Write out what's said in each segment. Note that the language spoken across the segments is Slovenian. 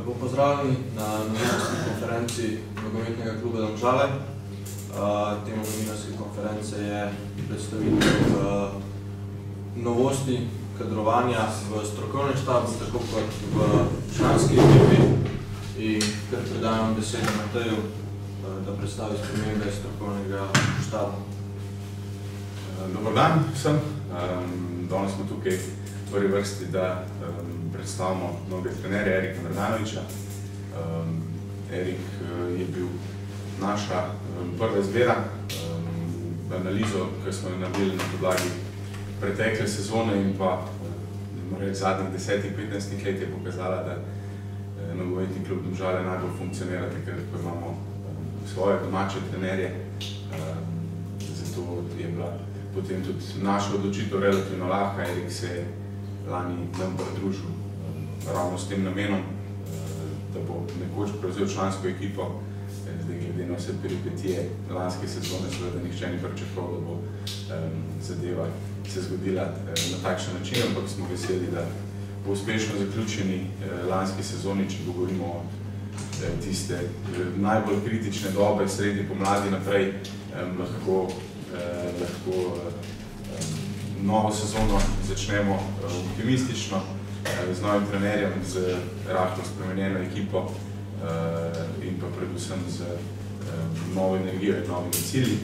Lepo pozdravljeni na novinarski konferenci Nogometnega kluba Domžale. Tema novinarske konference je predstavitev novosti kadrovanja v strokovnem štabu, tako kot v članski ekipi. In kar predajam besedo Mateju, da predstavi spremembe strokovnega štaba. Dobar dan vsem. Danes smo tukaj v prvi vrsti, da predstavimo novega trenerja Erika Mrdanovića. Erik je bil naša prva izbira. Analizo, ki smo jo naredili na podlagi pretekle sezone in pa zadnjih 10-15 let je pokazala, da Nogometni klub Domžale najbolj funkcionira takrat, ko imamo svoje domače trenerje. Zato je bila potem tudi naša odločitev relativno lahka. Erik se je lani nam pridružil ravno s tem namenom, da bo nekoč prevzel člansko ekipo. Zdaj, glede na vse peripetije lanske sezone, seveda nihče ni pričakoval, da bo zadeva se zgodila na takšen način, ampak smo veseli, da po uspešno zaključeni lanski sezoni, če govorimo o tiste najbolj kritične dobe, sredi pomladi naprej, lahko novo sezono začnemo optimistično, z novim trenerjem, z rahlo spremenjeno ekipo in pa predvsem z novo energijo in novimi cilji.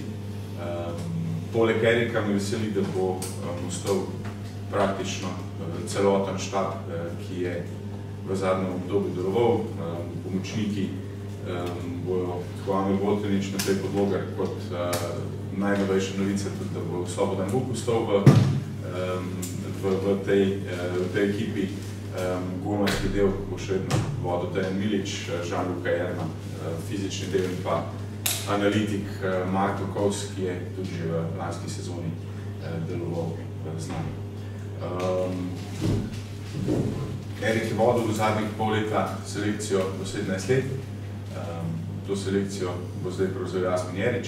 Poleg Erika me veseli, da bo ostal praktično celoten štab, ki je v zadnjem obdobju deloval. Pomočniki bojo tako Amir Botanič, Matej Podlogar, kot najnovejša novica tudi, da bo Slobodan Vuk ostal v tej ekipi. Golmanski del bo še vedno vodil Dejan Milič, Žan-Luka Jerman, fizični del in pa analitik Mark Lukovs, ki je tudi že v lanski sezoni deloval z nami. Erik je vodil do zadnjih pol leta selekcijo do 17 let. To selekcijo bo zdaj prevzel Jasmin Jerič.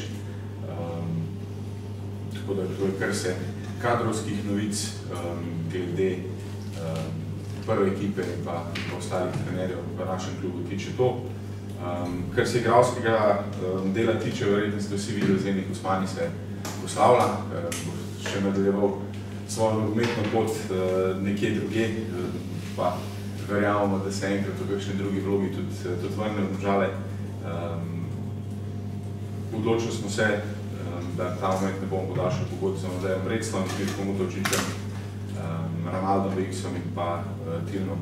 Tako da to je kar se kadrovskih novic glede prve ekipe in pa ostalih trenerjev v našem klubu tiče to. Kar se igralskega dela tiče, verjetno ste vsi videli, Zenik Osmani se poslavlja, bo še nadaljeval svojo nogometno pot nekje drugje, pa verjamemo, da se enkrat v kakšni drugi vlogi tudi vrne v Domžale. Odločili smo se, da ta moment ne bomo podaljšali pogodb z Amadejem Breclom, Mirkom Utovčičem, Ronaldom Veksom in pa Tilnom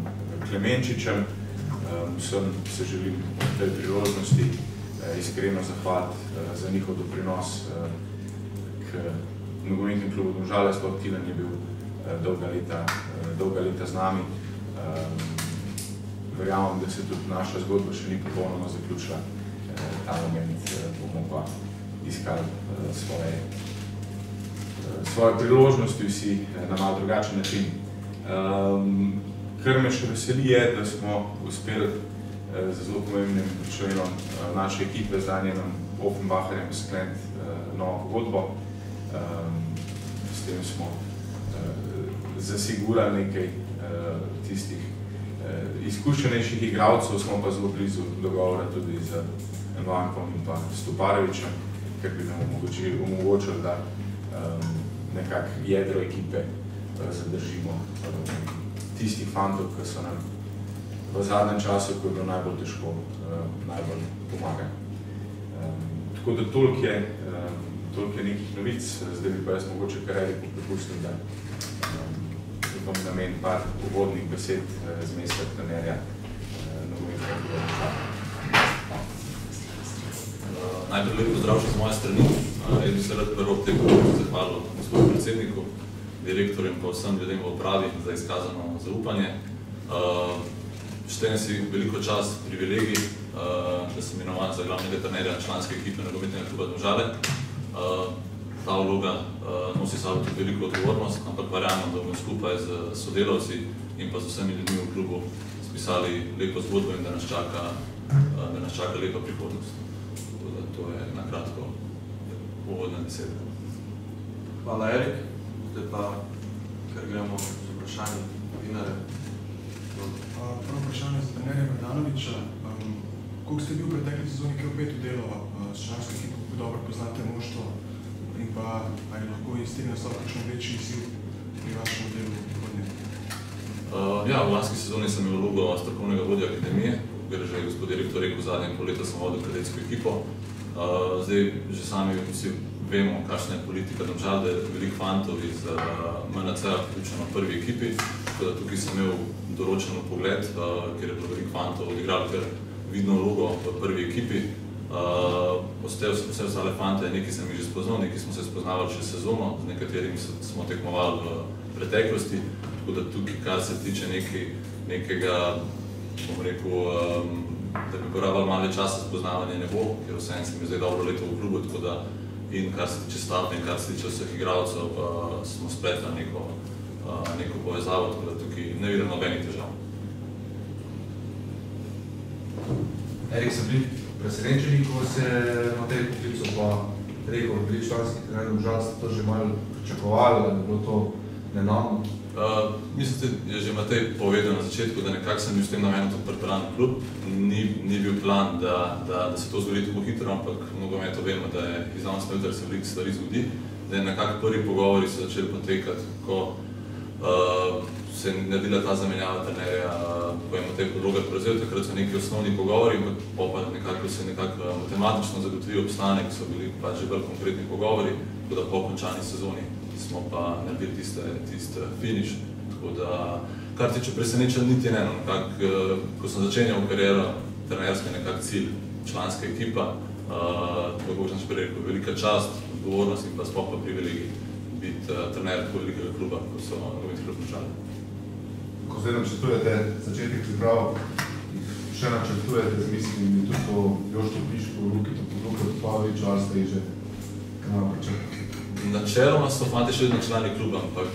Klemenčičem. Vsem se želim v tej priložnosti iskreno zahvaliti za njihov doprinos k Nogometnem klubu Domžale. Sploh Tilen je bil dolga leta z nami. Verjamem, da se tudi naša zgodba še ni popolnoma zaključila. Ta moment bomo pa iskali svoje priložnosti vsi na malo drugačen način. Kar me še veseli je, da smo uspeli z zelo pomembnim členom naše ekipe z Danielom Offenbacherjem skleniti novo pogodbo. S tem smo zasigurali nekaj tistih izkušenejših igralcev, smo pa zelo blizu dogovora tudi z Vankom in pa Stuparevičem, ker bi nam omogočili, da nekako jedro ekipe zadržimo tistih fantov, ki so nam v zadnjem času, ko je bilo najbolj težko, najbolj pomagali. Tako da toliko je nekih novic, zdaj bi pa jaz mogoče kar Eriku prepustil, da bom namen par uvodnih besed z mesta trenerja Nogometnega kluba Domžale. Najprej lep pozdrav še z moje strani. Jaz bi se rad prvo ob tega zahvalil gospodu predsedniku, direktorjem pa vsem ljudem v upravi za izkazano zaupanje. Štejem si veliko čast, privilegij, da sem imenovan za glavnega trenerja članske ekipe Nogometnega kluba Domžale. Ta vloga nosi sabo tudi veliko odgovornost, ampak verjamem, da bomo skupaj z sodelavci in pa z vsemi ljudmi v klubu spisali lepo zgodbo in da nas čaka lepa prihodnost. To je na kratko uvodna beseda. Hvala, Erik. Zdaj pa, ker gremo z vprašanjem novinarja, Prvo vprašanje za trenerja Brdanovića. Koliko ste bil v pretekli sezoni kaj opet v delo s člansko ekipo, kako dobro poznate moštvo in pa ali lahko iz tega nastop kakšen večji izziv pri vašem delu v prihodnje? Ja, v lanski sezoni sem imel vlogo strokovnega vodja akademije, ker že je gospod direktor rekel, zadnje pol leta sem vodil kadetsko ekipo. Zdaj že sami vsi vemo, kakšna je politika Domžal, da je veliko fantov iz MNC-a vključeno v prvi ekipi, tako da tukaj sem imel določen pogled, ker je bilo veliko fantov odigrali kar vidno vlogo v prvi ekipi. Vse ostale fante, neki sem jih že spoznal, neki smo se spoznavali še sezono, z nekaterimi smo tekmovali v preteklosti, tako da tukaj, kar se tiče nekega, bom rekel, da bi porabili malo časa spoznavanja ne bo, ker vseeno sem zdaj dobro leto v klubu, tako da in kar se tiče stavbe in kar se tiče vseh igralcev, smo spletli neko povezavo, tako da tukaj ne vidim nobenih težav. Erik, sem bili presenečeni, ko se na tej poklicu pa rekel, da bili članski trener Domžal, ste to že malo pričakovali, da bi bilo to nenadno? Mislim, da je že Matej povedal na začetku, da nekako sem bil s tem namenom tudi pripeljan v klub. Ni bil plan, da se to zgodi tako hitro, ampak nogometu vemo, da je iz danes na jutri se veliko stvari zgodi. Nekako prvi pogovori so začeli potekati, ko se je naredila ta zamenjava trenerja, ko je Matej Podlogar prevzel, takrat so neki osnovni pogovori, pa nekako se nekako matematično zagotovi obstanek, so bili pa že bolj konkretni pogovori, tako da po končani sezoni smo pa naredili tiste finiš, tako da, kar tiče presenečenja niti ne, ko sem začenjal kariero, trenerska je nekak cilj, članska ekipa, kako sem že prej rekel, velika čast, odgovornost in pa sploh pa privilegij biti trener tako velikega kluba, ko so nogometni klub Domžale. Ko zdaj načrtujete začetek priprav, še načrtujete z mislimi tudi po Joštu Pišku, Luki Topaloviču, ali ste jih že kaj malo pričakali? Načeloma so fanti še vedno člani kluba, ampak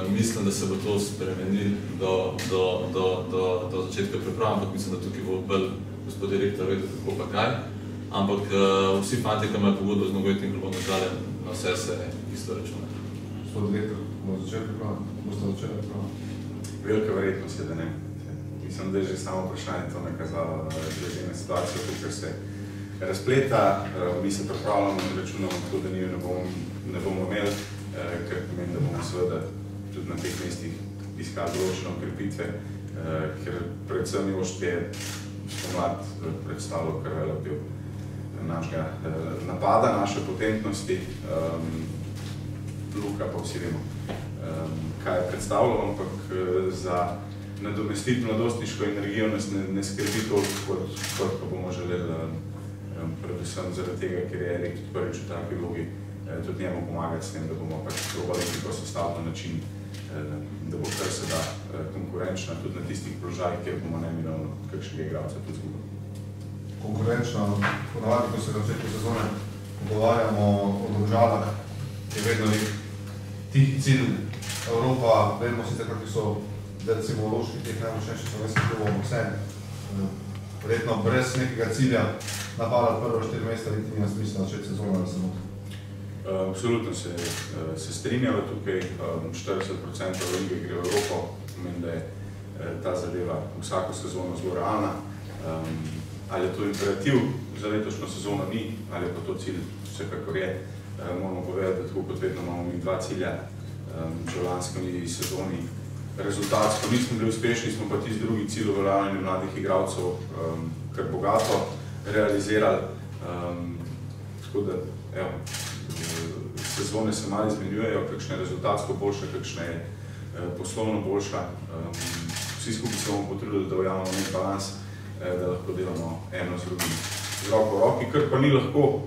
mislim, da se bo to spremenilo do začetka priprav, ampak mislim, da tukaj bo bolj gospod direktor vedel kako pa kaj. Ampak vsi fanti, ki imajo pogodbo z nogometnim klubom Domžale, na vse se isto računa. Gospod direktor, bomo začeli priprav? Boste začeli priprav? Velika verjetnost je, da ne. Mislim, da je že samo vprašanje to nakazalo glede na situacijo, ker se razpleta, mi se pripravljamo in računamo tako, da njih ne bomo imeli, ker pomeni, da bomo seveda tudi na teh mestih iskali določene okrepitve, ker predvsem Jošt je spomlad predstavljal kar velik del našega napada, naše potentnosti, Luka pa vsi vemo, kaj je predstavljal, ampak za nadomestiti mladostniško energijo nas ne skrbi toliko, kot pa bomo želeli, predvsem zaradi tega, ker je Erik tudi prvič v taki vlogi, tudi njemu pomagati s tem, da bomo pač probali ekipo sestaviti na način, da bo kar se da konkurenčna tudi na tistih položajih, kjer bomo neminovno kakšnega igralca tudi zgubili. Konkurenčna, ponavadi, ko se na začetku sezone pogovarjamo o Domžalah, je vedno nek tihi cilj Evropa, vedno sicer kakvi so recimo Loški, teh najmočnejših slovenskih klubov, vsem. Verjetno brez nekega cilja napadati prvo 4 mesta, niti nima smisla začeti sezona, ali se motim. Absolutno se strinjava tukaj, 40% lige gre v Evropo, pomeni, da je ta zadeva vsako sezono zelo realna. Ali je to imperativ za letošnjo sezono ni, ali je pa to cilj, vsekakor je. Moramo povedati, da tako kot vedno imamo mi dva cilja, že v lanski sezoni rezultatsko nismo bili uspešni, smo pa tisti drugi cilj uveljavljanja mladih igralcev kar bogato realizirali. Tako da, evo, sezone se malo izmenjujejo, kakšne rezultatsko boljša, kakšne poslovno boljša. Vsi skupaj se bomo potrudili, da ujamemo nek balans, da lahko delamo eno z drugim z roko v roki, kar pa ni lahko.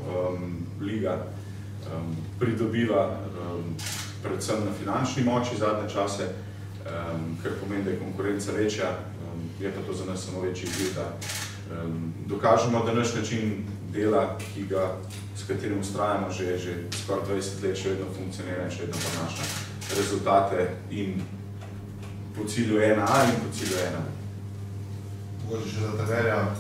Liga pridobiva predvsem na finančni moči zadnje čase, kar pomeni, da je konkurenca večja, je pa to za nas samo večji izziv, da dokažemo, da naš način dela, s katerim ustrajamo že skoraj 20 let, še vedno funkcionira in še vedno prinaša rezultate in po cilju 1A in po cilju 1. Mogoče še za trenerja,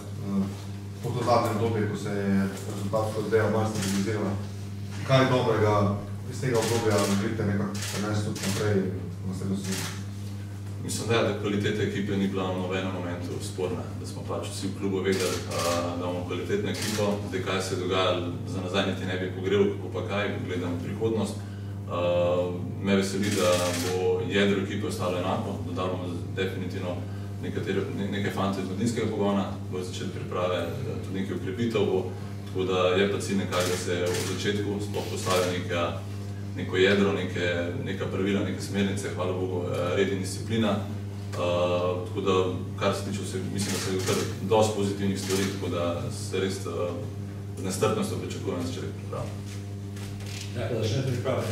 po to zadnjem obdobju, ko se je rezultatsko zdaj malo stabilizirala, kaj dobrega iz tega obdobja želite nekako prenesti tudi naprej v naslednjo sezono? Mislim, da kvaliteta ekipe ni bila v nobenem momentu sporna, da smo pač vsi v klubu vedeli, da imamo kvalitetno ekipo. Zdaj, kaj se je dogajalo, za nazaj niti ne bi pogrel, kako pa kaj, gledam prihodnost. Me veseli, da bo jedro ekipe ostalo enako, dodali bomo definitivno nekaj fante iz mladinskega pogona, bojo začeli priprave, tudi nekaj ukrepitev bo, tako da je pa cilj nekaj, da se v začetku sploh postavi neko jedro, neka pravila, neke smernice, hvala Bogu, red in disciplina. Tako da, kar se tiče vse, mislim, da se je kar dosti pozitivnih stvari, tako da se res z nestrpnostjo pričakujem začetek priprave. Ja, da začnete priprave?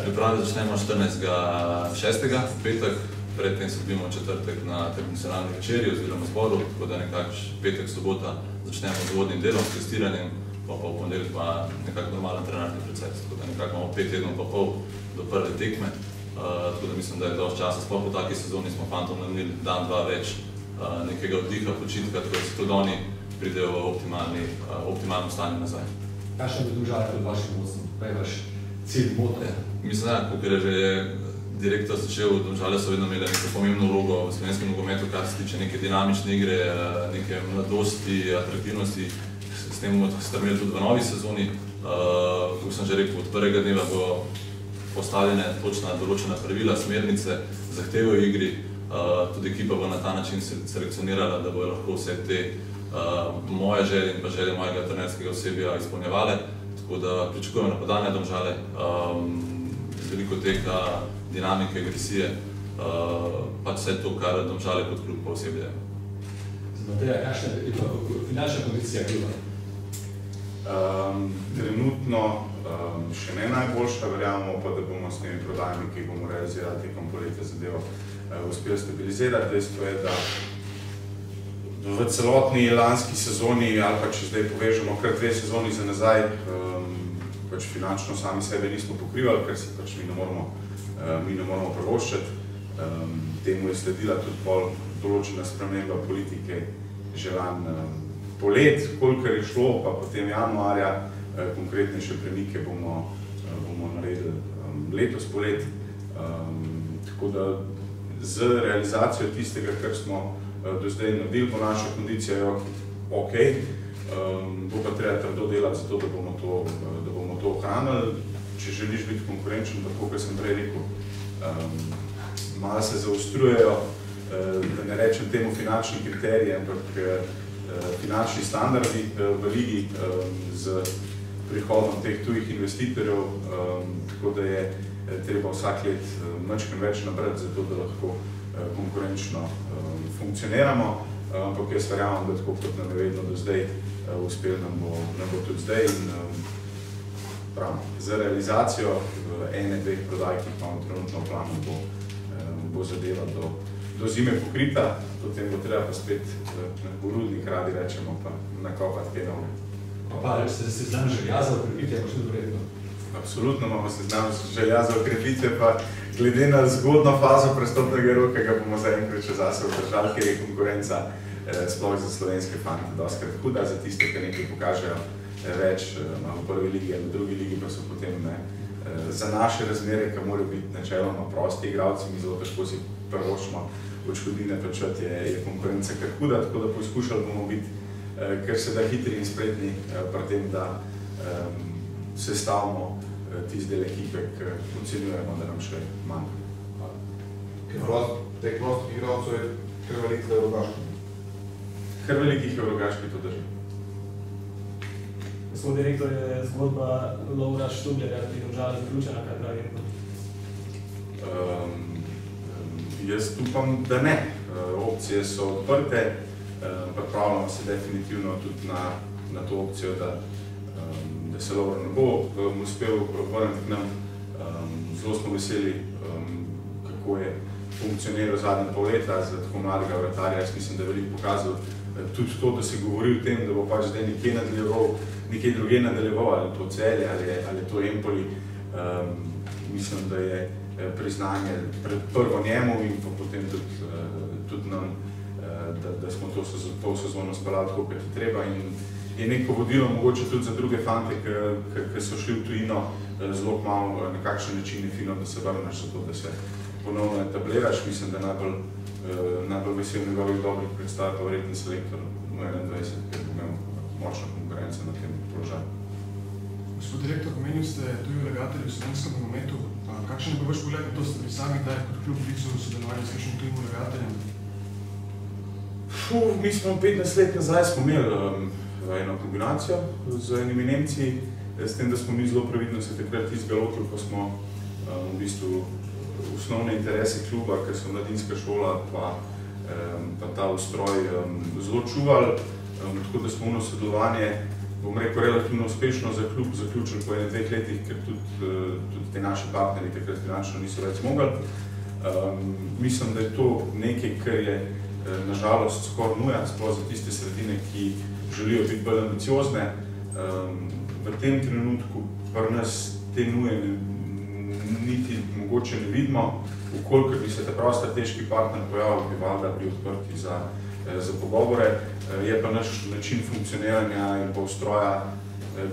Priprave začnemo 14.6. v petek, predtem se dobimo četrtek na tradicionalni večerji oziroma zboru, tako da nekako petek, sobota začnemo z uvodnim delom, s testiranjem, pa v ponedeljek pa nekako normalen trenerski proces, tako da nekako imamo 5 tednov pa pol do prve tekme, tako da mislim, da je dosti časa, sploh v taki sezoni smo fantom namenili dan, dva več nekega oddiha, počitka, tako da se tudi oni pridejo v optimalno stanje nazaj. Kakšne bi Domžale pod vašim vodstvom? Kaj je vaš cilj, moto? Mislim, da, kot je že direktor začel, Domžale so vedno imeli neko pomembno vlogo v slovenskem nogometu, kar se tiče neke dinamične igre, neke mladosti, atraktivnosti. S tem bomo strmeli tudi v novi sezoni. Kot sem že rekel, od prvega dneva bo postavljene točna določena pravila, smernice, zahteve v igri. Tudi ekipa bo na ta način selekcionirala, da bojo lahko vse te moje želje in pa želje mojega trenerskega osebja izpolnjevale. Tako da pričakujem napadanje Domžale, veliko tega dinamike, agresije, pač vse to, kar Domžale kot klub pa osebje. Mateja, kakšna je finančna kondicija kluba? Trenutno še ne najboljša, verjamemo pa, da bomo s temi prodajami, ki bomo realizirali tekom poletja zadevo, uspeli stabilizirati. Dejstvo je, da v celotni lanski sezoni, ali pa če zdaj povežemo kar 2 sezoni za nazaj, pač finančno sami sebe nismo pokrivali, ker si pač mi ne moramo privoščiti. Temu je sledila tudi pol določena sprememba politike že polet, kolikor je šlo, pa potem januarja, konkretnejše premike bomo naredili letos polet. Tako da z realizacijo tistega, kar smo do zdaj naredili, bo naša kondicija je ok, bo pa treba trdo delati za to, da bomo to ohranili. Če želiš biti konkurenčen, tako kot sem prej rekel, malo se zaostrujejo, da ne rečem temu finančni kriteriji, ampak finančni standardi v ligi z prihodom teh tujih investitorjev, tako da je treba vsak let majčkeno več nabrati za to, da lahko konkurenčno funkcioniramo, ampak jaz verjamem, da tako kot nam je vedno do zdaj uspel, nam bo tudi zdaj in za realizacijo ene, dveh prodaj, ki imamo trenutno v planu, bo zadeva do zime pokrita, potem bo treba pa spet v rudnik, radi rečemo, pa nakopati kaj novo. Pa ste seznam želja za okrepitve, pa še dobro? Absolutno imamo seznam želja za okrepitve, pa glede na zgodno fazo prestopnega roka ga bomo zaenkrat še zase obdržali, ker je konkurenca sploh za slovenske fante dostkrat huda, za tiste, ki nekaj pokažejo več v prvi ligi ali v drugi ligi, pa so potem za naše razmere, ki morajo biti načeloma prosti igralci, mi zelo težko si prvošmo odškodnine plačati, je konkurenca kar huda, tako da poskušali bomo biti kar se da hitri in spretni pri tem, da sestavimo tiste del ekipe, ki ocenjujemo, da nam še manjka. Teh prostih igralcev je kar velikih v Rogaški? Kar velikih v Rogaški to drži. Gospod direktor, je zgodba Lovra Štubljarja, ki je Domžale zaključena, kaj pravi? Jaz upam, da ne. Opcije so odprte, pripravljamo se definitivno tudi na to opcijo, da se Lovro ne bo uspel vrniti k nam. Zelo smo veseli, kako je funkcioniral zadnje pol leta za tako mladega vratarja. Jaz mislim, da je veliko pokazal tudi to, da se govori o tem, da bo pač zdaj nekje druge nadaljeval, ali to Celje, ali to Empoli. Mislim, da je priznanje prvo njemu in pa potem tudi nam, da smo to pol sezono speljali tako, kot je treba. In je neko vodilo mogoče tudi za druge fante, ki so šli v tujino zelo malo nekakšen način je fino, da se vrneš za to, ponovno etabliraš. Mislim, da najbolj vesel njegovih dobrih predstav pa verjetno selektor v 21, ker bo imel močno konkurenco na tem položaju. Gospod direktor, omenil ste tuji vlagatelji v slovenskem nogometu. Kakšen je pa vaš pogled na to, ste bi sami kdaj kot klub blizu sodelovali s kakšnim tujim vlagateljem? Mi smo 15 let nazaj smo imeli eno kombinacijo z enimi Nemci, s tem, da smo mi zelo previdno se takrat tistega lotili, ko smo v bistvu osnovne interese kluba, ker so mladinska šola pa ta ustroj zelo čuvali, tako da smo sodelovanje, bom rekel, relativno uspešno za klub zaključili po 1-2 letih, ker tudi te naši partnerji takrat finančno niso več zmogli. Mislim, da je to nekaj, kar je nažalost skoraj nuja, sploh za tiste sredine, ki želijo biti bolj ambiciozne. V tem trenutku pri nas te nuje niti mogoče ne vidimo, vkolikor bi se ta prav strateški partner pojavil, bi valjda bili odprti za pogovore. Je pa naš način funkcioniranja in pa ustroja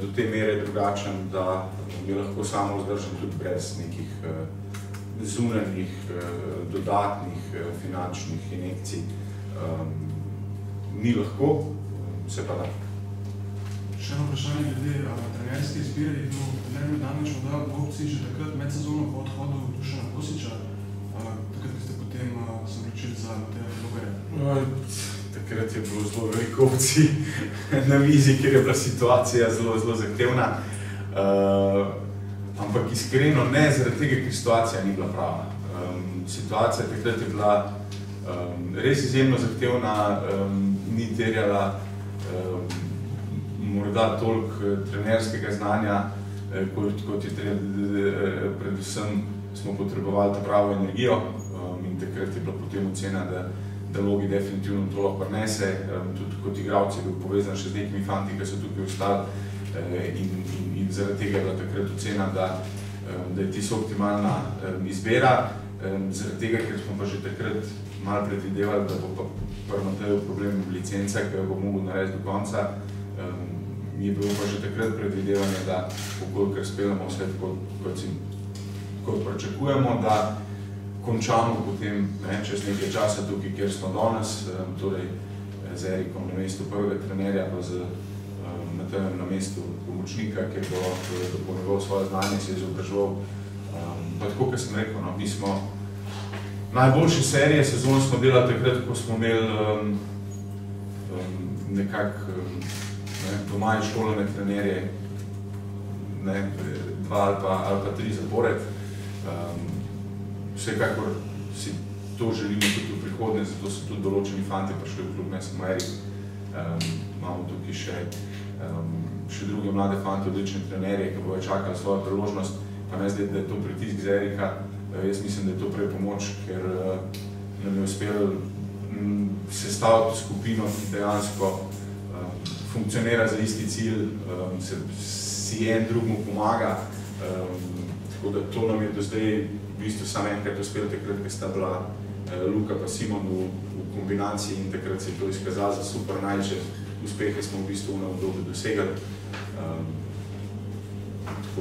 do te mere drugačen, da je lahko samo vzdržen tudi brez nekih zunanjih, dodatnih finančnih injekcij. Ni lahko, se pa da. Še eno vprašanje glede trenerske izbire. Je bil trener Mladanović mu dal v opciji že takrat med sezono po odhodu Dušana Kosića, takrat, ko ste potem se odločili za Mateja Logarja? Takrat je bilo zelo veliko opcij na mizi, ker je bila situacija zelo zahtevna. Ampak iskreno ne zaradi tega, ker situacija ni bila prava. Situacija takrat je bila res izjemno zahtevna, ni terjala morda toliko trenerskega znanja, kot je predvsem smo potrebovali ta pravo energijo in takrat je bila potem ocena, da Logi definitivno to lahko prinese. Tudi kot igralec je bil povezan še z nekimi fanti, ki so tukaj ostali in zaradi tega je bila takrat ocena, da je tisto optimalna izbira. Zaradi tega, ker smo pa že takrat malo predvidevali, da bo pa pri Mateju problem licenca, ki jo bo mogel narediti do konca. Je bilo pa že takrat predvidevanje, da kolikor speljamo vse tako, kot pričakujemo, da končamo potem čez nekaj časa tukaj, kjer smo danes, torej z Erikom na mestu prvega trenerja, pa z Matejem na mestu pomočnika, kjer bo dopolnjeval svoje znanje, se je izobraževal. Pa tako, kot sem rekel, mi smo najboljše serije sezon smo delali takrat, ko smo imeli nekako doma in školene trenerje, 2 ali pa 3 zapored. Vsekakor si to želimo tudi v prihodnje, zato so tudi določeni fanti prišli v klub, ne samo Erik. Imamo tukaj še druge mlade fanti, odlične trenerje, ki bojo čakali svojo priložnost, pa ne zdaj, da je to pritisk za Erika. Jaz mislim, da je to prej pomoč, ker nam je uspelo sestaviti skupino, ki dejansko funkcionira za isti cilj, si en drugmu pomaga. Tako da to nam je do zdaj v bistvu samo enkrat uspelo takrat, ker sta bila Luka pa Simon v kombinaciji in takrat se je to izkazalo za super. Največje uspehe smo v bistvu v obdobju dosegali. Tako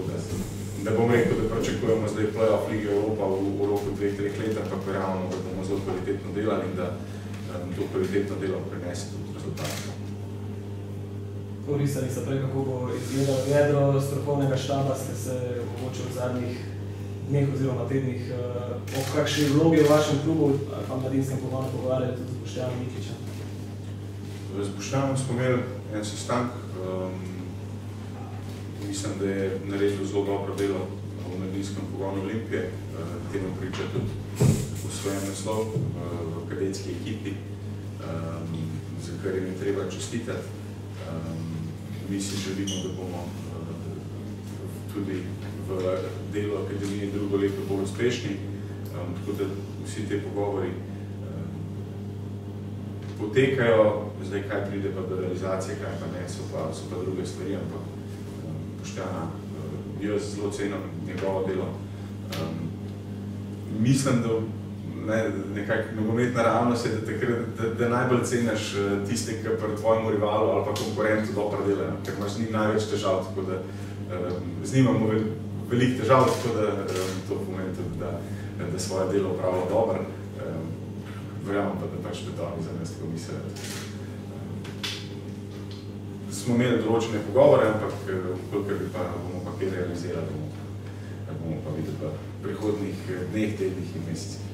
da bom rekel, da pričakujemo zdaj play-off Lige Evropa v roku 2-3 let, ampak verjamemo, da bomo zelo kvalitetno delali in da to kvalitetno delo prinese tudi rezultate. Orisali ste prej, kako bo izgledalo jedro strokovnega štaba, ste se mogoče v zadnjih dneh oziroma tednih o kakšni vlogi v vašem klubu ali pa mladinskem pogonu pogovarjali tudi z Boštjanom Mikićem? Z Boštjanom smo imeli en sestanek. Mislim, da je naredil zelo dobro delo v mladinskem pogonu Olimpije. Temu priča tudi osvojen naslov v kadetski ekipi, za kar jim je treba čestitati. Mi si želimo, da bomo tudi v delu akademije drugo leto bolj uspešni, tako da vsi te pogovori potekajo. Zdaj, kaj pride pa do realizacije, kaj pa ne, so pa druge stvari, ampak Boštjana, jaz zelo cenim njegovo delo. Mislim, da nekako nogometna realnost je, da najbolj ceniš tiste, ki pri tvojemu rivalu ali pa konkurentu dobro delajo, ker imaš z njim največ težav, tako da z njim imamo veliko težav, tako da to pomeni tudi, da da svoje delo opravlja dobro. Verjamem pa, da pač Petoni za nas komisije. Smo imeli določene pogovore, ampak kolikor bi pa bomo pa kaj realizirali, bomo pa videli v prihodnjih dneh, tednih in mesecih.